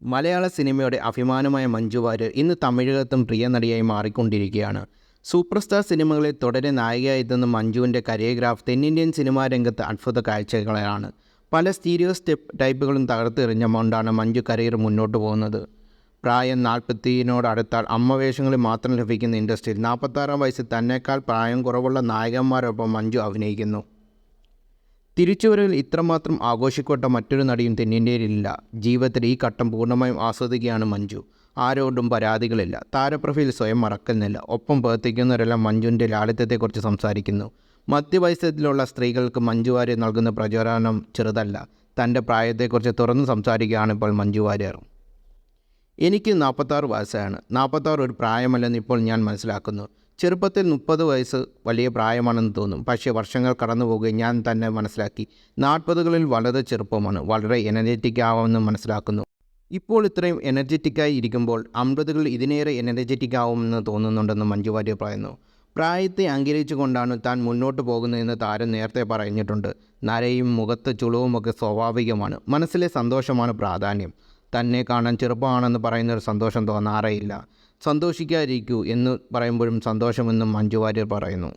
മലയാള സിനിമയുടെ അഭിമാനമായ മഞ്ജു വാര്യർ ഇന്ന് തമിഴകത്തും പ്രിയ നടിയായി മാറിക്കൊണ്ടിരിക്കുകയാണ്. സൂപ്പർ സ്റ്റാർ സിനിമകളിൽ തുടരെ നായികയായി എത്തുന്ന മഞ്ജുവിൻ്റെ കരിയോഗ്രാഫ് തെന്നിന്ത്യൻ സിനിമാ രംഗത്ത് അത്ഭുത കാഴ്ചകളാണ്. പല സ്റ്റീരിയോ ടൈപ്പുകളും തകർത്തെറിഞ്ഞുകൊണ്ടാണ് മഞ്ജു കരിയർ മുന്നോട്ട് പോകുന്നത്. പ്രായം 40-നോടടുത്താൽ അമ്മവേഷങ്ങളിൽ മാത്രം ലഭിക്കുന്ന ഇൻഡസ്ട്രിയിൽ 46-ാം വയസ്സിൽ തന്നെക്കാൾ പ്രായം കുറവുള്ള നായകന്മാരൊപ്പം മഞ്ജു അഭിനയിക്കുന്നു. തിരിച്ചുവരവിൽ ഇത്രമാത്രം ആഘോഷിക്കപ്പെട്ട മറ്റൊരു നടിയും തെന്നിന്ത്യയിലില്ല. ജീവിതത്തിൽ ഈ ഘട്ടം പൂർണ്ണമായും ആസ്വദിക്കുകയാണ് മഞ്ജു. ആരോടും പരാതികളില്ല. താരപ്രൊഫൈൽ സ്വയം മറക്കുന്നില്ല. ഒപ്പം പ്രവർത്തിക്കുന്നവരെല്ലാം മഞ്ജുവിൻ്റെ ലാളിത്യത്തെക്കുറിച്ച് സംസാരിക്കുന്നു. മധ്യവയസ്സത്തിലുള്ള സ്ത്രീകൾക്ക് മഞ്ജു വാര്യർ നൽകുന്ന പ്രചോദനം ചെറുതല്ല. തൻ്റെ പ്രായത്തെക്കുറിച്ച് തുറന്നു സംസാരിക്കുകയാണ് ഇപ്പോൾ മഞ്ജു വാര്യർ. എനിക്ക് 46 വയസ്സാണ്. 46 ഒരു പ്രായമല്ലെന്ന് ഇപ്പോൾ ഞാൻ മനസ്സിലാക്കുന്നു. ചെറുപ്പത്തിൽ 30 വയസ്സ് വലിയ പ്രായമാണെന്ന് തോന്നും. പക്ഷേ വർഷങ്ങൾ കടന്നു പോകുകയും ഞാൻ തന്നെ മനസ്സിലാക്കി 40കളിൽ വളരെ ചെറുപ്പമാണ്. വളരെ എനർജറ്റിക് ആവുമെന്ന് മനസ്സിലാക്കുന്നു. ഇപ്പോൾ ഇത്രയും എനർജറ്റിക്കായി ഇരിക്കുമ്പോൾ 50കളിൽ ഇതിനേറെ എനർജറ്റിക് ആവുമെന്ന് തോന്നുന്നുണ്ടെന്ന് മഞ്ജു വാര്യർ പറയുന്നു. പ്രായത്തെ അംഗീകരിച്ചുകൊണ്ടാണ് താൻ മുന്നോട്ട് പോകുന്നതെന്ന് താരം നേരത്തെ പറഞ്ഞിട്ടുണ്ട്. നരയും മുഖത്ത് ചുളിവുമൊക്കെ സ്വാഭാവികമാണ്. മനസ്സിലെ സന്തോഷമാണ് പ്രാധാന്യം. തന്നെ കാണാൻ ചെറുപ്പമാണെന്ന് പറയുന്നൊരു സന്തോഷം തോന്നാറേയില്ല. സന്തോഷിക്കാതിരിക്കൂ എന്ന് പറയുമ്പോഴും സന്തോഷമെന്നും മഞ്ജു വാര്യർ പറയുന്നു.